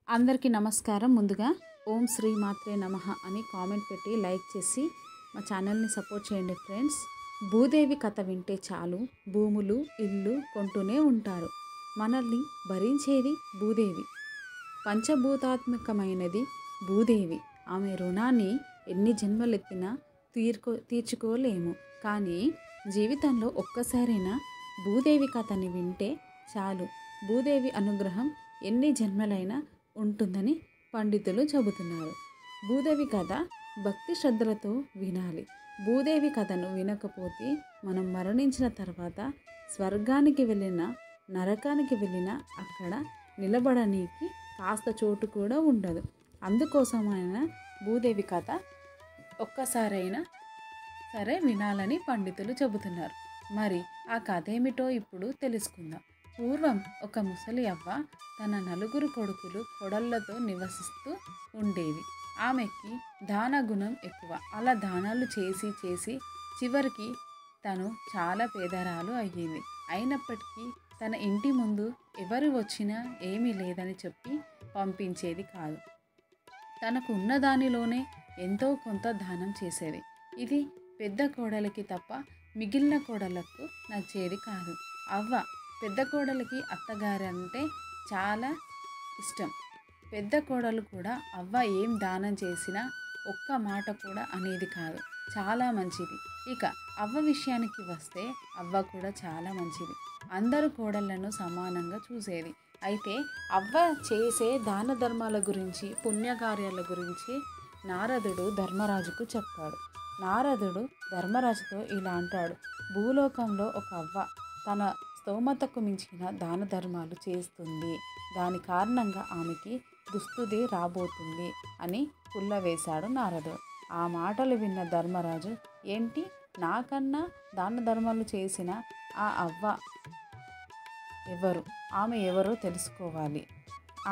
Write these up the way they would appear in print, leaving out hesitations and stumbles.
అందరికీ నమస్కారం. ముందుగా ఓం శ్రీ మాత్రే నమః అని కామెంట్ పెట్టి లైక్ చేసి మా ఛానల్ని సపోర్ట్ చేయండి ఫ్రెండ్స్. భూదేవి కథ వింటే చాలు భూములు ఇల్లు కొంటూనే ఉంటారు. మనల్ని భరించేది భూదేవి, పంచభూతాత్మకమైనది భూదేవి. ఆమె రుణాన్ని ఎన్ని జన్మలెత్తినా తీర్చుకోలేము. కానీ జీవితంలో ఒక్కసారైనా భూదేవి కథని వింటే చాలు భూదేవి అనుగ్రహం ఎన్ని జన్మలైనా ఉంటుందని పండితులు చెబుతున్నారు. భూదేవి కథ భక్తి శ్రద్ధలతో వినాలి. భూదేవి కథను వినకపోతే మనం మరణించిన తర్వాత స్వర్గానికి వెళ్ళినా నరకానికి వెళ్ళినా అక్కడ నిలబడడానికి కాస్త చోటు కూడా ఉండదు. అందుకోసమైన భూదేవి కథ ఒక్కసారైనా సరే వినాలని పండితులు చెబుతున్నారు. మరి ఆ కథ ఏమిటో ఇప్పుడు తెలుసుకుందాం. పూర్వం ఒక ముసలి అవ్వ తన నలుగురు కొడుకులు కొడళ్లతో నివసిస్తూ ఉండేది. ఆమెకి దాన గుణం ఎక్కువ. అలా దానాలు చేసి చేసి చివరికి తను చాలా పేదరాలు అయ్యింది. అయినప్పటికీ తన ఇంటి ముందు ఎవరు వచ్చినా ఏమీ లేదని చెప్పి పంపించేది కాదు. తనకు ఉన్న దానిలోనే ఎంతో కొంత దానం చేసేది. ఇది పెద్ద కోడలికి తప్ప మిగిలిన కోడళ్లకు నచ్చేది కాదు. అవ్వ పెద్ద కోడలికి అత్తగారు అంటే చాలా ఇష్టం. పెద్ద కోడలు కూడా అవ్వ ఏం దానం చేసినా ఒక్క మాట కూడా అనేది కాదు. చాలా మంచిది. ఇక అవ్వ విషయానికి వస్తే అవ్వ కూడా చాలా మంచిది. అందరు కోడళ్లను సమానంగా చూసేది. అయితే అవ్వ చేసే దాన ధర్మాల గురించి పుణ్యకార్యాల గురించి నారదుడు ధర్మరాజుకు చెప్పాడు. నారదుడు ధర్మరాజుతో ఇలా అంటాడు: భూలోకంలో ఒక అవ్వ తన స్తోమతకు మించిన దాన ధర్మాలు చేస్తుంది. దాని కారణంగా ఆమెకి దుస్థితి రాబోతుంది అని పుల్లవేశాడు నారదుడు. ఆ మాటలు విన్న ధర్మరాజు, ఏంటి నాకన్నా దాన ధర్మాలు చేసిన ఆ అవ్వ ఎవరు, ఆమె ఎవరో తెలుసుకోవాలి,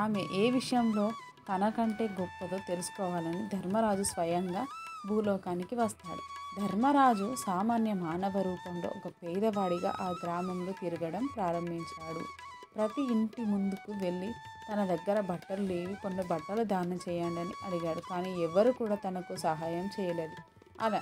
ఆమె ఏ విషయంలో తనకంటే గొప్పదో తెలుసుకోవాలని ధర్మరాజు స్వయంగా భూలోకానికి వస్తాడు. ధర్మరాజు సామాన్య మానవ రూపంలో ఒక పేదవాడిగా ఆ గ్రామంలో తిరగడం ప్రారంభించాడు. ప్రతి ఇంటి ముందుకు వెళ్ళి తన దగ్గర బట్టలు లేవి, కొన్ని బట్టలు దానం చేయండి అని అడిగాడు. కానీ ఎవరు కూడా తనకు సహాయం చేయలేదు. అలా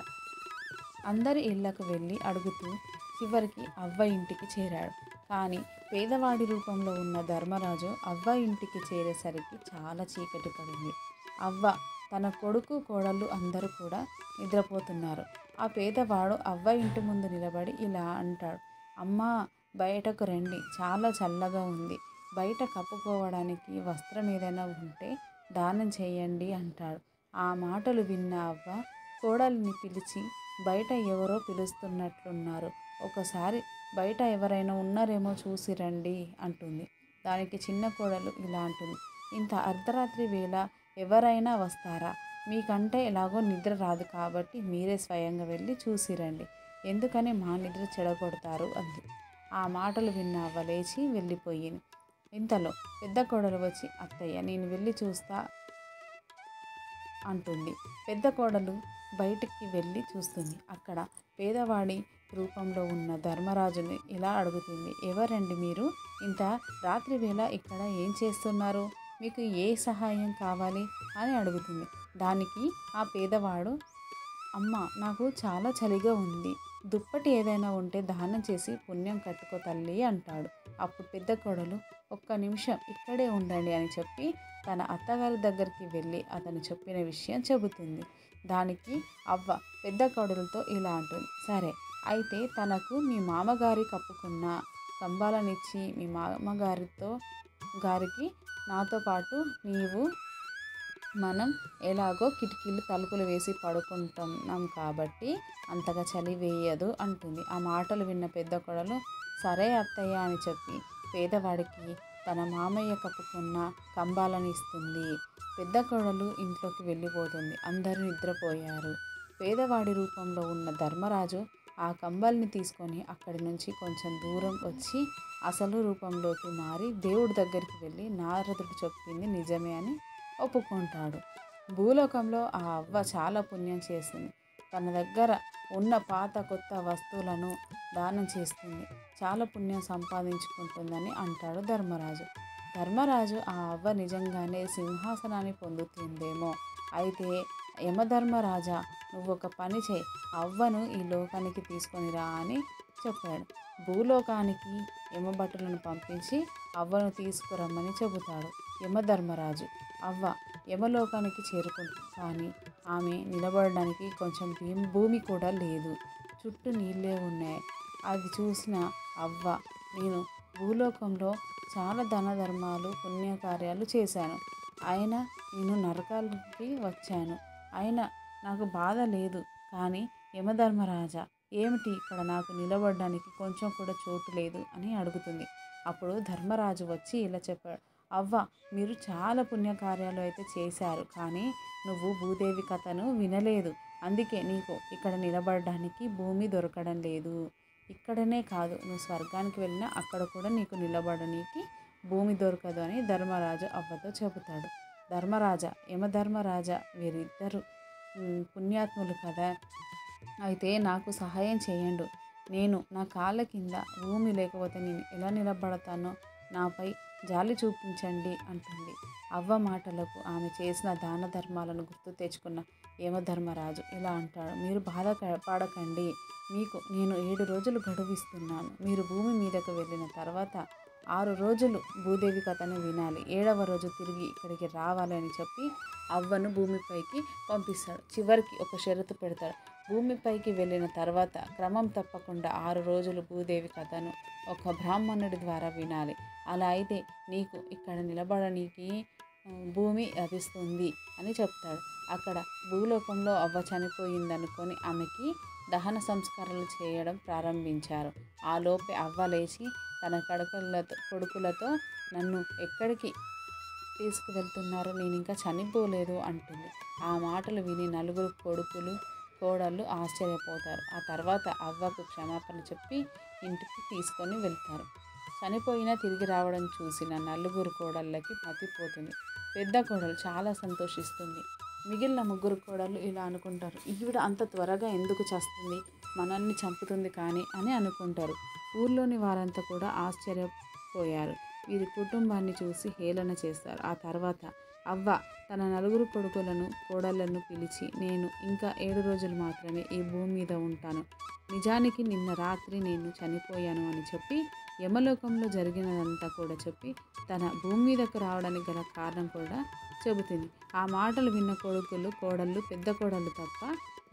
అందరి ఇళ్లకు వెళ్ళి అడుగుతూ చివరికి అవ్వ ఇంటికి చేరాడు. కానీ పేదవాడి రూపంలో ఉన్న ధర్మరాజు అవ్వ ఇంటికి చేరేసరికి చాలా చీకటి పడింది. అవ్వ, తన కొడుకు కోడళ్ళు అందరూ కూడా నిద్రపోతున్నారు. ఆ పేదవాడు అవ్వ ఇంటి ముందు నిలబడి ఇలా అంటాడు: అమ్మా, బయటకు రండి, చాలా చల్లగా ఉంది. బయట కప్పుకోవడానికి వస్త్రం ఏదైనా ఉంటే దానం చేయండి అంటాడు. ఆ మాటలు విన్న అవ్వ కోడలిని పిలిచి, బయట ఎవరో పిలుస్తున్నట్లున్నారు, ఒకసారి బయట ఎవరైనా ఉన్నారేమో చూసి రండి అంటుంది. దానికి చిన్న కోడలు ఇలా అంటుంది: ఇంత అర్ధరాత్రి వేళ ఎవరైనా వస్తారా? మీకంటే ఎలాగో నిద్ర రాదు కాబట్టి మీరే స్వయంగా వెళ్ళి చూసిరండి, ఎందుకని మా నిద్ర చెడగొడతారు అంది. ఆ మాటలు విన్న అవ్వ లేచి వెళ్ళిపోయింది. ఇంతలో పెద్ద కోడలు వచ్చి, అత్తయ్య, నేను వెళ్ళి చూస్తా అంటుంది. పెద్ద కోడలు బయటికి వెళ్ళి చూస్తుంది. అక్కడ పేదవాడి రూపంలో ఉన్న ధర్మరాజుని ఇలా అడుగుతుంది: ఎవరండి మీరు? ఇంత రాత్రి వేళ ఇక్కడ ఏం చేస్తున్నారు? మీకు ఏ సహాయం కావాలి అని అడుగుతుంది. దానికి ఆ పేదవాడు, అమ్మ, నాకు చాలా చలిగా ఉంది, దుప్పటి ఏదైనా ఉంటే దానం చేసి పుణ్యం కట్టుకో తల్లి అంటాడు. అప్పుడు పెద్ద కోడలు, ఒక్క నిమిషం ఇక్కడే ఉండండి అని చెప్పి తన అత్తగారి దగ్గరికి వెళ్ళి అతను చెప్పిన విషయం చెబుతుంది. దానికి అవ్వ పెద్ద కోడలతో ఇలా అంటుంది: సరే, అయితే తనకు మీ మామగారి కప్పుకున్న కంబాలనిచ్చి మీ గారికి నాతో పాటు మనం ఎలాగో కిటికీలు తలుపులు వేసి పడుకుంటున్నాం కాబట్టి అంతగా చలి వేయదు అంటుంది. ఆ మాటలు విన్న పెద్ద కోడలు, సరే అత్తయ్య అని చెప్పి పేదవాడికి తన మామయ్య కప్పుకున్న కంబాలని ఇస్తుంది. పెద్ద కోడలు ఇంట్లోకి వెళ్ళిపోతుంది. అందరూ నిద్రపోయారు. పేదవాడి రూపంలో ఉన్న ధర్మరాజు ఆ కంబల్ని తీసుకొని అక్కడి నుంచి కొంచెం దూరం వచ్చి అసలు రూపంలోకి మారి దేవుడి దగ్గరికి వెళ్ళి నారదుడు చెప్పింది నిజమే అని ఒప్పుకుంటాడు. భూలోకంలో ఆ అవ్వ చాలా పుణ్యం చేసింది. తన దగ్గర ఉన్న పాత కొత్త వస్తువులను దానం చేస్తుంది, చాలా పుణ్యం సంపాదించుకుంటుందని అంటాడు ధర్మరాజు. ధర్మరాజు ఆ అవ్వ నిజంగానే సింహాసనాన్ని పొందుతుందేమో. అయితే యమధర్మరాజా, నువ్వు ఒక పని చేయి, అవ్వను ఈ లోకానికి తీసుకొని రా అని చెప్పాడు. భూలోకానికి యమభటులను పంపించి అవ్వను తీసుకురమ్మని చెబుతాడు యమధర్మరాజు. అవ్వ యమలోకానికి చేరుకుంటుంది. కానీ ఆమె నిలబడడానికి కొంచెం భూమి కూడా లేదు. చుట్టూ నీళ్ళే ఉన్నాయి. అది చూసిన అవ్వ, నేను భూలోకంలో చాలా దాన ధర్మాలు పుణ్యకార్యాలు చేశాను, అయినా నేను నరకాలకి వచ్చాను, అయినా నాకు బాధ లేదు. కానీ యమధర్మరాజా, ఏమిటి ఇక్కడ నాకు నిలబడడానికి కొంచెం కూడా చోటు లేదు అని అడుగుతుంది. అప్పుడు ధర్మరాజు వచ్చి ఇలా చెప్పాడు. అవ్వ, మీరు చాలా పుణ్యకార్యాలు అయితే చేశారు, కానీ నువ్వు భూదేవి కథను వినలేదు. అందుకే నీకు ఇక్కడ నిలబడడానికి భూమి దొరకడం లేదు. ఇక్కడనే కాదు, నువ్వు స్వర్గానికి వెళ్ళినా అక్కడ కూడా నీకు నిలబడడానికి భూమి దొరకదు అని ధర్మరాజు అవ్వతో చెబుతాడు. ధర్మరాజా, యమధర్మరాజా వీరిద్దరు పుణ్యాత్ములు కదా, అయితే నాకు సహాయం చేయండు. నేను నా కాళ్ళ కింద భూమి లేకపోతే నేను ఎలా నిలబడతానో నాపై జాలి చూపించండి అంటుంది. అవ్వ మాటలకు ఆమె చేసిన దాన ధర్మాలను గుర్తు తెచ్చుకున్న యమధర్మరాజు ఇలా అంటాడు. మీరు పడకండి, మీకు నేను 7 రోజులు గడువిస్తున్నాను. మీరు భూమి మీదకు వెళ్ళిన తర్వాత 6 రోజులు భూదేవి కథను వినాలి. 7వ రోజు తిరిగి ఇక్కడికి రావాలి అని చెప్పి అవ్వను భూమిపైకి పంపిస్తాడు. చివరికి ఒక షరతు పెడతాడు. భూమిపైకి వెళ్ళిన తర్వాత క్రమం తప్పకుండా 6 రోజులు భూదేవి కథను ఒక బ్రాహ్మణుడి ద్వారా వినాలి. అలా అయితే నీకు ఇక్కడ నిలబడడానికి భూమి లభిస్తుంది అని చెప్తాడు. అక్కడ భూలోకంలో అవ్వ చనిపోయిందనుకొని ఆమెకి దహన సంస్కారాలు చేయడం ప్రారంభించారు. ఆ లోపే అవ్వ లేచి తన కొడుకులతో నన్ను ఎక్కడికి తీసుకువెళ్తున్నారు, నేను ఇంకా చనిపోలేదు అంటుంది. ఆ మాటలు విని నలుగురు కోడళ్ళు ఆశ్చర్యపోతారు. ఆ తర్వాత అవ్వకు క్షమాపణ చెప్పి ఇంటికి తీసుకొని వెళ్తారు. చనిపోయినా తిరిగి రావడం చూసిన నలుగురు కోడళ్ళకి మతిపోతుంది. పెద్ద కోడలు చాలా సంతోషిస్తుంది. మిగిలిన 3 కోడళ్ళు ఇలా అనుకుంటారు. ఈవిడ అంత త్వరగా ఎందుకు చస్తుంది, మనల్ని చంపుతుంది కానీ అని అనుకుంటారు. ఊర్లోని వారంతా కూడా ఆశ్చర్యపోయారు. వీరి కుటుంబాన్ని చూసి హేళన చేస్తారు. ఆ తర్వాత అవ్వ తన 4 కోడళ్లను పిలిచి, నేను ఇంకా 7 రోజులు మాత్రమే ఈ భూమి మీద ఉంటాను. నిజానికి నిన్న రాత్రి నేను చనిపోయాను అని చెప్పి యమలోకంలో జరిగినదంతా కూడా చెప్పి తన భూమి మీదకు రావడానికి గల కారణం కూడా చెబుతుంది. ఆ మాటలు విన్న కోడళ్ళు పెద్ద కోడళ్ళు తప్ప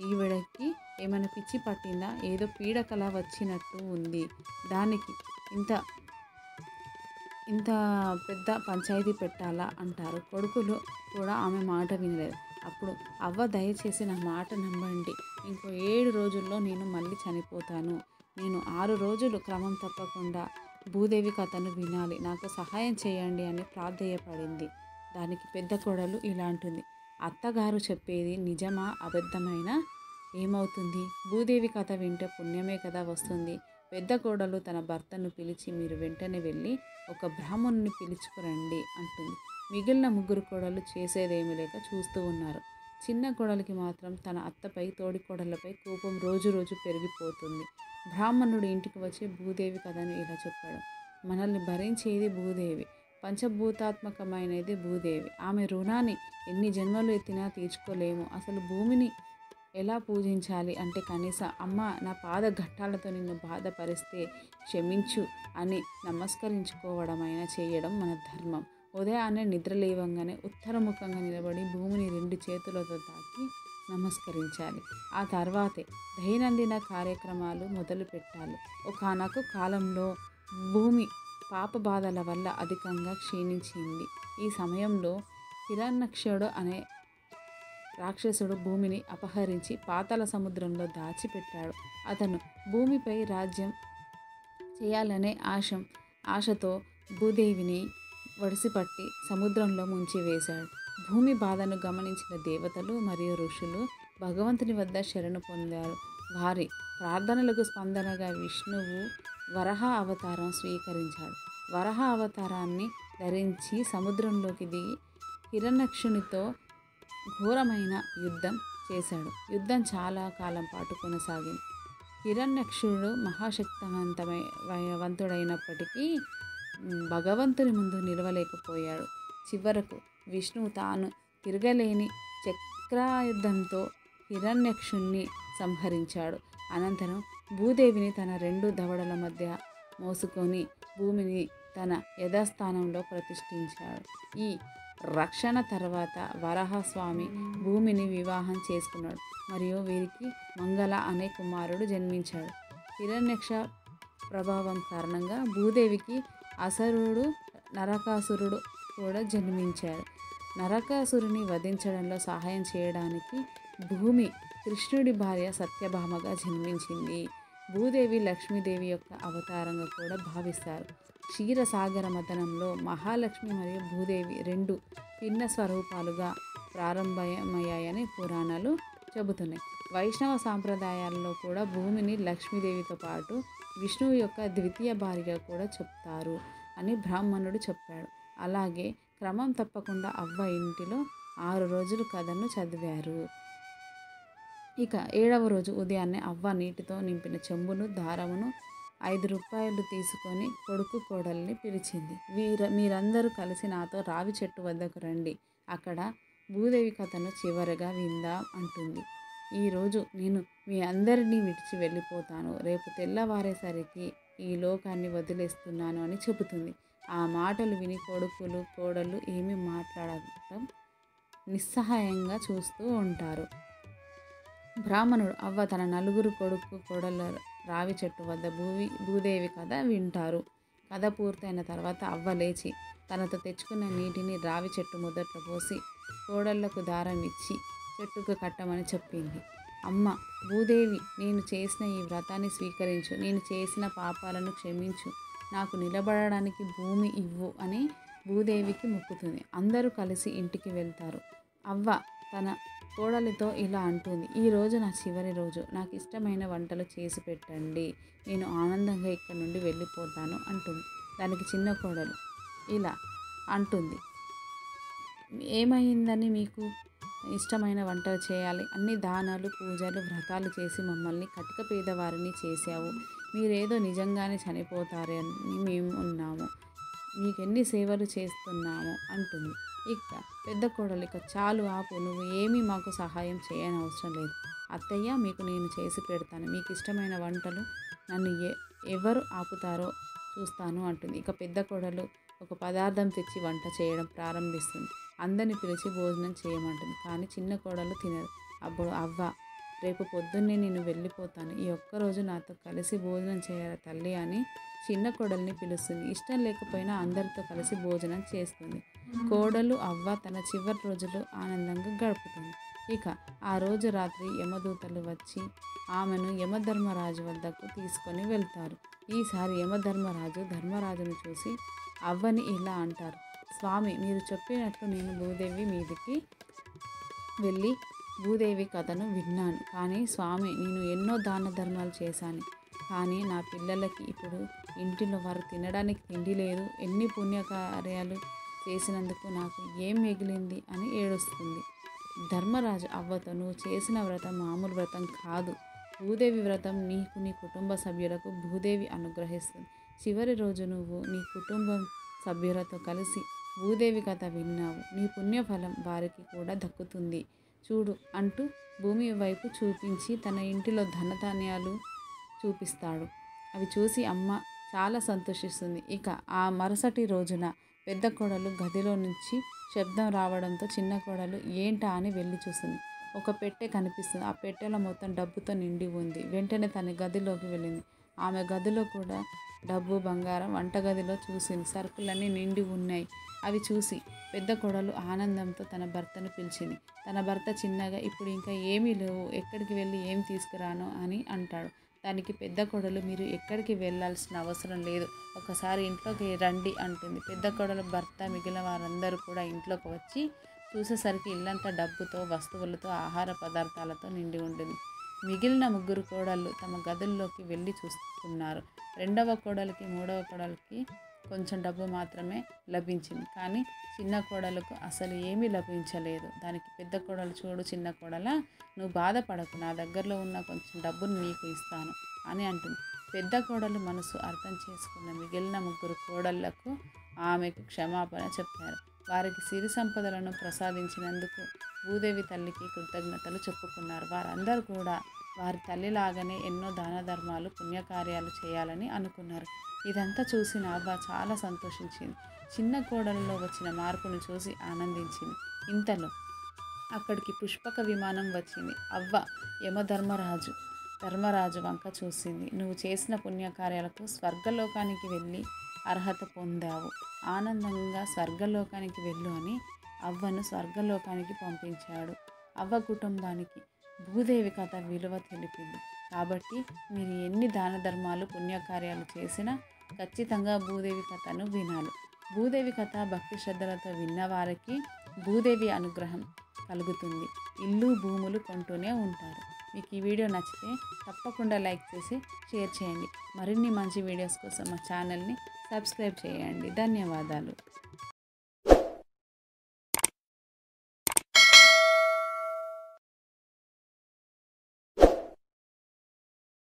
ఈవిడకి ఏమైనా పిచ్చి పట్టిందా, ఏదో పీడకల వచ్చినట్టు ఉంది, దానికి ఇంత పెద్ద పంచాయతీ పెట్టాలా అంటారు. కొడుకులు కూడా ఆమె మాట వినలేదు. అప్పుడు అవ్వ, దయచేసి నా మాట నమ్మండి, ఇంకో 7 రోజుల్లో నేను మళ్ళీ చనిపోతాను. నేను 6 రోజులు క్రమం తప్పకుండా భూదేవి కథను వినాలి, నాకు సహాయం చేయండి అని ప్రాధేయపడింది. దానికి పెద్ద కోడలు ఇలా అంటుంది. అత్తగారు చెప్పేది నిజమా అబద్ధమైనా ఏమవుతుంది, భూదేవి కథ వింటే పుణ్యమే కదా వస్తుంది. పెద్ద కోడలు తన భర్తను పిలిచి, మీరు వెంటనే వెళ్ళి ఒక బ్రాహ్మణుని పిలుచుకురండి అంటుంది. మిగిలిన 3 కోడళ్ళు చేసేదేమీ లేక చూస్తూ ఉన్నారు. చిన్న కోడలికి మాత్రం తన అత్తపై, తోడి కోడళ్ళపై కోపం రోజు రోజు పెరిగిపోతుంది. బ్రాహ్మణుడు ఇంటికి వచ్చి భూదేవి కథను ఇలా చెప్పాడు. మనల్ని భరించేది భూదేవి, పంచభూతాత్మకమైనది భూదేవి. ఆమె రుణాన్ని ఎన్ని జన్మలు ఎత్తినా తీర్చుకోలేము. అసలు భూమిని ఎలా పూజించాలి అంటే కనీసం అమ్మ, నా పాద ఘట్టాలతో నిన్ను బాధపరిస్తే క్షమించు అని నమస్కరించుకోవడమైనా చేయడం మన ధర్మం. ఉదయాన్నే నిద్రలేవంగానే ఉత్తరముఖంగా నిలబడి భూమిని 2 చేతులతో తాకి నమస్కరించాలి. ఆ తర్వాతే దైనందిన కార్యక్రమాలు మొదలు పెట్టాలి. ఒకానొక కాలంలో భూమి పాప బాధల వల్ల అధికంగా క్షీణించింది. ఈ సమయంలో హిరణ్యాక్షుడు అనే రాక్షసుడు భూమిని అపహరించి పాతాళ సముద్రంలో దాచిపెట్టాడు. అతను భూమిపై రాజ్యం చేయాలనే ఆశతో భూదేవిని వడిసిపట్టి సముద్రంలో ముంచివేశాడు. భూమి బాధను గమనించిన దేవతలు మరియు ఋషులు భగవంతుని వద్ద శరణు పొందారు. వారి ప్రార్థనలకు స్పందనగా విష్ణువు వరహ అవతారం స్వీకరించాడు. వరహ అవతారాన్ని ధరించి సముద్రంలోకి దిగి హిరణ్యాక్షునితో ఘోరమైన యుద్ధం చేశాడు. యుద్ధం చాలా కాలం పాటు కొనసాగింది. హిరణ్యాక్షుడు మహాశక్తివంతుడైనప్పటికీ భగవంతుని ముందు నిలవలేకపోయాడు. చివరకు విష్ణువు తాను తిరగలేని చక్రాయుధంతో హిరణ్యక్షుణ్ణి సంహరించాడు. అనంతరం భూదేవిని తన 2 దవడల మధ్య మోసుకొని భూమిని తన యథాస్థానంలో ప్రతిష్ఠించాడు. ఈ రక్షణ తర్వాత వరాహస్వామి భూమిని వివాహం చేసుకున్నాడు మరియు వీరికి మంగళ అనే కుమారుడు జన్మించాడు. హిరణ్యక్ష ప్రభావం కారణంగా భూదేవికి అసురుడు నరకాసురుడు కూడా జన్మించాడు. నరకాసురుని వధించడంలో సహాయం చేయడానికి భూమి కృష్ణుడి భార్య సత్యభామగా జన్మించింది. భూదేవి లక్ష్మీదేవి యొక్క అవతారంగా కూడా భావిస్తారు. క్షీరసాగర మథనంలో మహాలక్ష్మి మరియు భూదేవి 2 భిన్న స్వరూపాలుగా ప్రారంభమయ్యాయని పురాణాలు చెబుతున్నాయి. వైష్ణవ సాంప్రదాయాల్లో కూడా భూమిని లక్ష్మీదేవితో పాటు విష్ణువు యొక్క ద్వితీయ భార్యగా కూడా చెప్తారు అని బ్రాహ్మణుడు చెప్పాడు. అలాగే క్రమం తప్పకుండా అవ్వ ఇంటిలో 6 రోజులు కథను చదివారు. ఇక 7వ రోజు ఉదయాన్నే అవ్వ నీటితో నింపిన చెంబును దారమును 5 రూపాయలు తీసుకొని కొడుకు కోడల్ని పిలిచింది. మీరందరూ కలిసి నాతో రావి చెట్టు వద్దకు రండి, అక్కడ భూదేవి కథను చివరగా విందాం అంటుంది. ఈరోజు నేను మీ అందరినీ విడిచి వెళ్ళిపోతాను, రేపు తెల్లవారేసరికి ఈ లోకాన్ని వదిలేస్తున్నాను అని చెబుతుంది. ఆ మాటలు విని కొడుకులు కోడళ్ళు ఏమీ మాట్లాడటం నిస్సహాయంగా చూస్తూ ఉంటారు. బ్రాహ్మణుడు అవ్వ తన 4 కొడుకు కోడళ్ళ రావి చెట్టు వద్ద భూదేవి కథ వింటారు. కథ పూర్తయిన తర్వాత అవ్వ లేచి తనతో తెచ్చుకున్న నీటిని రావి చెట్టు మొదట్లో పోసి కోడళ్లకు దారం ఇచ్చి చెట్టుకు కట్టమని చెప్పింది. అమ్మ భూదేవి, నేను చేసిన ఈ వ్రతాన్ని స్వీకరించు, నేను చేసిన పాపాలను క్షమించు, నాకు నిలబడడానికి భూమి ఇవ్వు అని భూదేవికి మొక్కుతుంది. అందరూ కలిసి ఇంటికి వెళ్తారు. అవ్వ తన కోడలితో ఇలా అంటుంది, ఈరోజు నా చివరి రోజు, నాకు ఇష్టమైన వంటలు చేసి పెట్టండి, నేను ఆనందంగా ఇక్కడ నుండి వెళ్ళిపోతాను అంటుంది. దానికి చిన్న కోడలు ఇలా అంటుంది, ఏమైందని మీకు ఇష్టమైన వంటలు చేయాలి, అన్ని దానాలు పూజలు వ్రతాలు చేసి మమ్మల్ని కటిక పేదవారిని చేశావు, మీరేదో నిజంగానే చనిపోతారని మేము ఉన్నాము, మీకెన్ని సేవలు చేస్తున్నాము అంటుంది. ఇక పెద్ద కోడలు, ఇక చాలు ఆపు, నువ్వు ఏమీ మాకు సహాయం చేయనవసరం లేదు, అత్తయ్య మీకు నేను చేసి పెడతాను, మీకు ఇష్టమైన వంటలు నన్ను ఎవరు ఆపుతారో చూస్తాను అంటుంది. ఇక పెద్ద కోడలు ఒక పదార్థం తెచ్చి వంట చేయడం ప్రారంభిస్తుంది. అందరిని పిలిచి భోజనం చేయమంటుంది. కానీ చిన్న కోడలు తినదు. అప్పుడు అవ్వ, రేపు పొద్దున్నే నేను వెళ్ళిపోతాను, ఈ ఒక్కరోజు నాతో కలిసి భోజనం చేయాలి తల్లి అని చిన్న కోడల్ని పిలుస్తుంది. ఇష్టం లేకపోయినా అందరితో కలిసి భోజనం చేస్తుంది. కోడలు అవ్వ తన చివరి రోజులు ఆనందంగా గడుపుతుంది. ఇక ఆ రోజు రాత్రి యమదూతలు వచ్చి ఆమెను యమధర్మరాజు వద్దకు తీసుకొని వెళ్తారు. ఈసారి యమధర్మరాజు ధర్మరాజును చూసి అవ్వని ఇలా అంటారు, స్వామి, మీరు చెప్పినట్లు నేను భూదేవి మీదికి వెళ్ళి భూదేవి కథను విన్నాను. కానీ స్వామి, నేను ఎన్నో దాన ధర్మాలు చేశాను, కానీ నా పిల్లలకి ఇప్పుడు ఇంటిలో వారు తినడానికి తిండి లేదు, ఎన్ని పుణ్యకార్యాలు చేసినందుకు నాకు ఏం మిగిలింది అని ఏడుస్తుంది. ధర్మరాజు అవ్వతో, నువ్వు చేసిన వ్రతం మామూలు వ్రతం కాదు, భూదేవి వ్రతం, నీకు నీ కుటుంబ సభ్యులకు భూదేవి అనుగ్రహిస్తుంది. చివరి రోజు నువ్వు నీ కుటుంబం సభ్యులతో కలిసి భూదేవి కథ విన్నావు, నీ పుణ్యఫలం వారికి కూడా దక్కుతుంది చూడు అంటూ భూమి వైపు చూపించి తన ఇంటిలో ధనధాన్యాలు చూపిస్తాడు. అవి చూసి అమ్మ చాలా సంతోషిస్తుంది. ఇక ఆ మరుసటి రోజున పెద్ద కోడలు గదిలో నుంచి శబ్దం రావడంతో చిన్న కోడలు ఏంటా అని వెళ్ళి చూస్తుంది. ఒక పెట్టె కనిపిస్తుంది. ఆ పెట్టెలో మొత్తం డబ్బుతో నిండి ఉంది. వెంటనే తన గదిలోకి వెళ్ళింది. ఆమె గదిలో కూడా డబ్బు, బంగారం, వంటగదిలో చూసింది. సరుకులన్నీ నిండి ఉన్నాయి. అవి చూసి పెద్ద కోడలు ఆనందంతో తన భర్తను పిలిచింది. తన భర్త చిన్నగా, ఇప్పుడు ఇంకా ఏమీ లేవు, ఎక్కడికి వెళ్ళి ఏం తీసుకురాను అని అంటాడు. దానికి పెద్ద కోడలు, మీరు ఎక్కడికి వెళ్ళాల్సిన అవసరం లేదు, ఒకసారి ఇంట్లోకి రండి అంటుంది. పెద్ద కోడలు భర్త మిగిలిన వారందరూ కూడా ఇంట్లోకి వచ్చి చూసేసరికి ఇల్లంతా డబ్బుతో, వస్తువులతో, ఆహార పదార్థాలతో నిండి ఉంటుంది. మిగిలిన 3 కోడళ్ళు తమ గదుల్లోకి వెళ్ళి చూస్తున్నారు. 2వ కోడలికి 3వ కోడలికి కొంచెం డబ్బు మాత్రమే లభించింది. కానీ చిన్న కోడలకు అసలు ఏమీ లభించలేదు. దానికి పెద్ద కోడలు, చూడు చిన్న కోడల, నువ్వు బాధపడకు, నా దగ్గరలో ఉన్న కొంచెం డబ్బును నీకు ఇస్తాను అని అంటుంది. పెద్ద కోడలు మనసు అర్థం చేసుకున్న మిగిలిన ముగ్గురు కోడళ్లకు ఆమెకు క్షమాపణ చెప్పారు. వారికి సిరి సంపదలను ప్రసాదించినందుకు భూదేవి తల్లికి కృతజ్ఞతలు చెప్పుకున్నారు. వారందరూ కూడా వారి తల్లిలాగానే ఎన్నో దాన ధర్మాలు పుణ్యకార్యాలు చేయాలని అనుకున్నారు. ఇదంతా చూసిన అవ్వ చాలా సంతోషించింది. చిన్న కోడలలో వచ్చిన మార్పును చూసి ఆనందించింది. ఇంతలో అక్కడికి పుష్పక విమానం వచ్చింది. అవ్వ ధర్మరాజు వంక చూసింది. నువ్వు చేసిన పుణ్యకార్యాలకు స్వర్గలోకానికి వెళ్ళి అర్హత పొందావు. ఆనందంగా స్వర్గలోకానికి వెళ్ళు అని అవ్వను స్వర్గలోకానికి పంపించాడు. అవ్వ కుటుంబానికి భూదేవి కథ విలువ తెలిపింది. కాబట్టి మీరు ఎన్ని దాన ధర్మాలు పుణ్యకార్యాలు చేసినా ఖచ్చితంగా భూదేవి కథను వినాలి. భూదేవి కథ భక్తి శ్రద్ధలతో విన్నవారికి భూదేవి అనుగ్రహం కలుగుతుంది. ఇల్లు భూములు కొంటూనే ఉంటారు. మీకు ఈ వీడియో నచ్చితే తప్పకుండా లైక్ చేసి షేర్ చేయండి. మరిన్ని మంచి వీడియోస్ కోసం మా ఛానల్ని సబ్స్క్రైబ్ చేయండి. ధన్యవాదాలు.